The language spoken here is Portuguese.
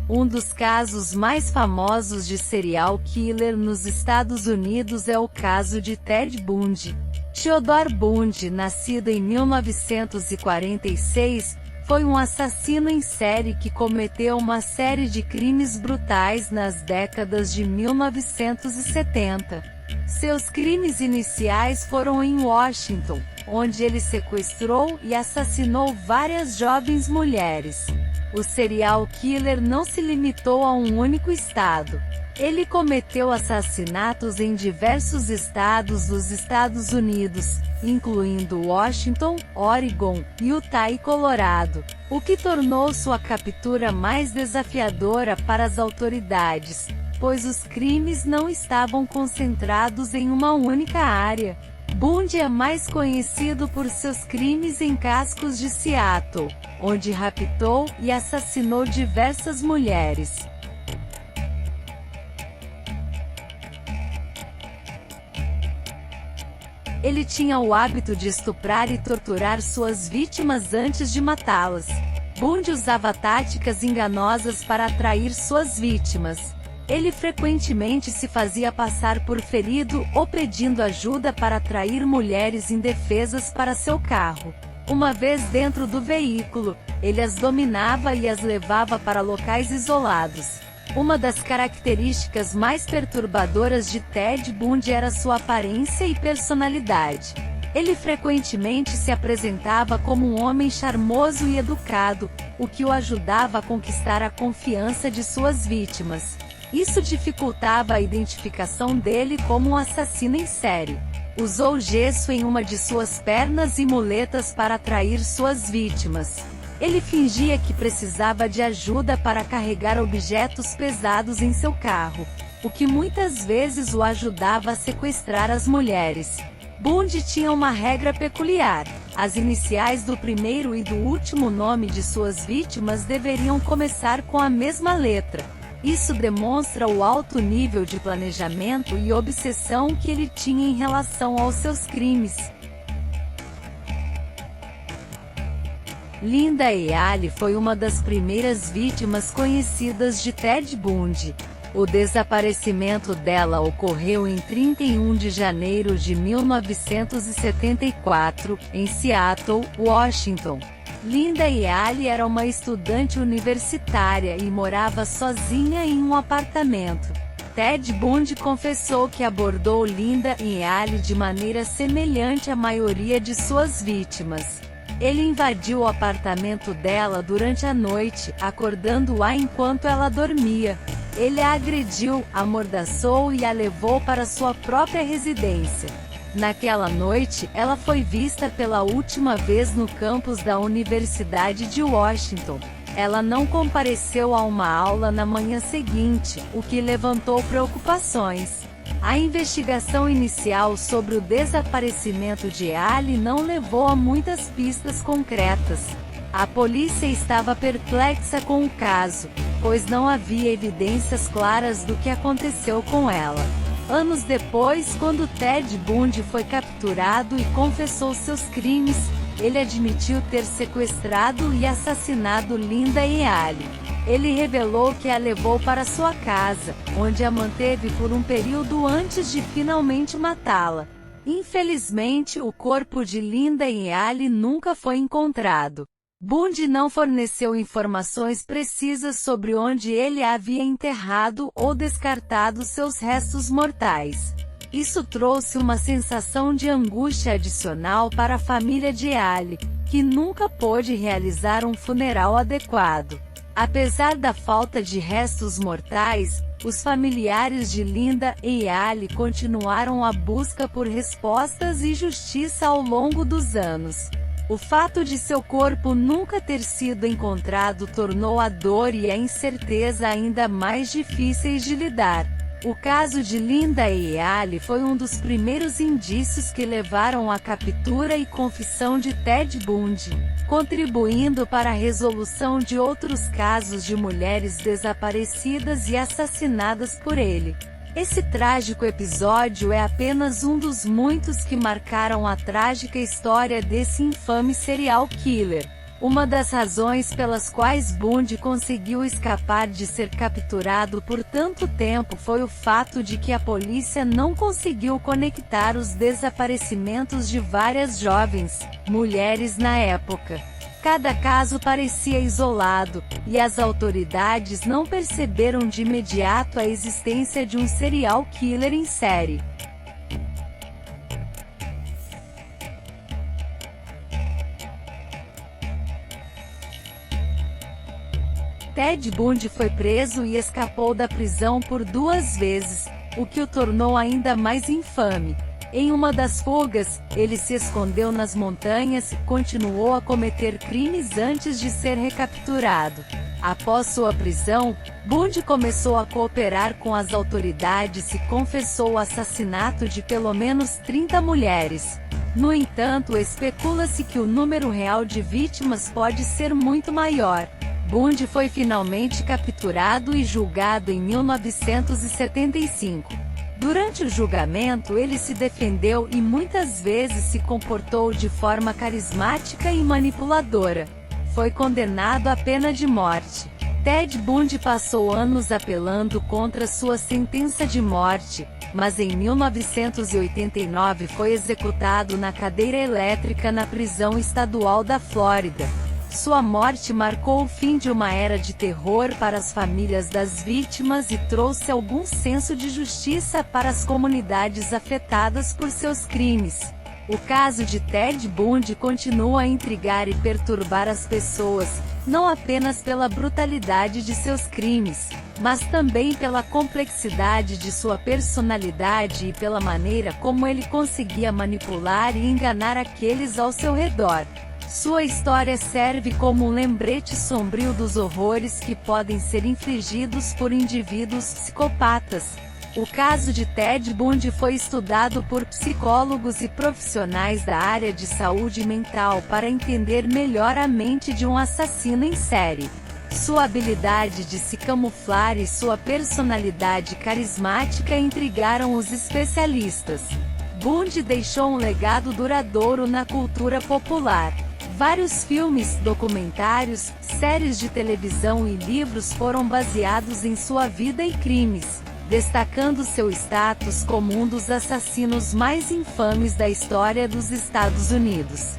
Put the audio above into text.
Um dos casos mais famosos de serial killer nos Estados Unidos é o caso de Ted Bundy. Theodore Bundy, nascido em 1946, foi um assassino em série que cometeu uma série de crimes brutais nas décadas de 1970. Seus crimes iniciais foram em Washington, onde ele sequestrou e assassinou várias jovens mulheres. O serial killer não se limitou a um único estado. Ele cometeu assassinatos em diversos estados dos Estados Unidos, incluindo Washington, Oregon, Utah e Colorado, o que tornou sua captura mais desafiadora para as autoridades, pois os crimes não estavam concentrados em uma única área. Bundy é mais conhecido por seus crimes em cascos de Seattle, onde raptou e assassinou diversas mulheres. Ele tinha o hábito de estuprar e torturar suas vítimas antes de matá-las. Bundy usava táticas enganosas para atrair suas vítimas. Ele frequentemente se fazia passar por ferido ou pedindo ajuda para atrair mulheres indefesas para seu carro. Uma vez dentro do veículo, ele as dominava e as levava para locais isolados. Uma das características mais perturbadoras de Ted Bundy era sua aparência e personalidade. Ele frequentemente se apresentava como um homem charmoso e educado, o que o ajudava a conquistar a confiança de suas vítimas. Isso dificultava a identificação dele como um assassino em série. Usou gesso em uma de suas pernas e muletas para atrair suas vítimas. Ele fingia que precisava de ajuda para carregar objetos pesados em seu carro, o que muitas vezes o ajudava a sequestrar as mulheres. Bundy tinha uma regra peculiar: as iniciais do primeiro e do último nome de suas vítimas deveriam começar com a mesma letra. Isso demonstra o alto nível de planejamento e obsessão que ele tinha em relação aos seus crimes. Linda Ealy foi uma das primeiras vítimas conhecidas de Ted Bundy. O desaparecimento dela ocorreu em 31 de janeiro de 1974, em Seattle, Washington. Linda Ealy era uma estudante universitária e morava sozinha em um apartamento. Ted Bundy confessou que abordou Linda Ealy de maneira semelhante à maioria de suas vítimas. Ele invadiu o apartamento dela durante a noite, acordando-a enquanto ela dormia. Ele a agrediu, amordaçou e a levou para sua própria residência. Naquela noite, ela foi vista pela última vez no campus da Universidade de Washington. Ela não compareceu a uma aula na manhã seguinte, o que levantou preocupações. A investigação inicial sobre o desaparecimento de Ealy não levou a muitas pistas concretas. A polícia estava perplexa com o caso, pois não havia evidências claras do que aconteceu com ela. Anos depois, quando Ted Bundy foi capturado e confessou seus crimes, ele admitiu ter sequestrado e assassinado Linda Ealy. Ele revelou que a levou para sua casa, onde a manteve por um período antes de finalmente matá-la. Infelizmente, o corpo de Linda Ealy nunca foi encontrado. Bundy não forneceu informações precisas sobre onde ele a havia enterrado ou descartado seus restos mortais. Isso trouxe uma sensação de angústia adicional para a família de Ealy, que nunca pôde realizar um funeral adequado. Apesar da falta de restos mortais, os familiares de Linda Ealy continuaram a busca por respostas e justiça ao longo dos anos. O fato de seu corpo nunca ter sido encontrado tornou a dor e a incerteza ainda mais difíceis de lidar. O caso de Linda Ealy foi um dos primeiros indícios que levaram à captura e confissão de Ted Bundy, contribuindo para a resolução de outros casos de mulheres desaparecidas e assassinadas por ele. Esse trágico episódio é apenas um dos muitos que marcaram a trágica história desse infame serial killer. Uma das razões pelas quais Bundy conseguiu escapar de ser capturado por tanto tempo foi o fato de que a polícia não conseguiu conectar os desaparecimentos de várias jovens mulheres na época. Cada caso parecia isolado, e as autoridades não perceberam de imediato a existência de um serial killer em série. Ted Bundy foi preso e escapou da prisão por 2 vezes, o que o tornou ainda mais infame. Em uma das fugas, ele se escondeu nas montanhas e continuou a cometer crimes antes de ser recapturado. Após sua prisão, Bundy começou a cooperar com as autoridades e confessou o assassinato de pelo menos 30 mulheres. No entanto, especula-se que o número real de vítimas pode ser muito maior. Bundy foi finalmente capturado e julgado em 1975. Durante o julgamento, ele se defendeu e muitas vezes se comportou de forma carismática e manipuladora. Foi condenado à pena de morte. Ted Bundy passou anos apelando contra sua sentença de morte, mas em 1989 foi executado na cadeira elétrica na prisão estadual da Flórida. Sua morte marcou o fim de uma era de terror para as famílias das vítimas e trouxe algum senso de justiça para as comunidades afetadas por seus crimes. O caso de Ted Bundy continua a intrigar e perturbar as pessoas, não apenas pela brutalidade de seus crimes, mas também pela complexidade de sua personalidade e pela maneira como ele conseguia manipular e enganar aqueles ao seu redor. Sua história serve como um lembrete sombrio dos horrores que podem ser infligidos por indivíduos psicopatas. O caso de Ted Bundy foi estudado por psicólogos e profissionais da área de saúde mental para entender melhor a mente de um assassino em série. Sua habilidade de se camuflar e sua personalidade carismática intrigaram os especialistas. Bundy deixou um legado duradouro na cultura popular. Vários filmes, documentários, séries de televisão e livros foram baseados em sua vida e crimes, destacando seu status como um dos assassinos mais infames da história dos Estados Unidos.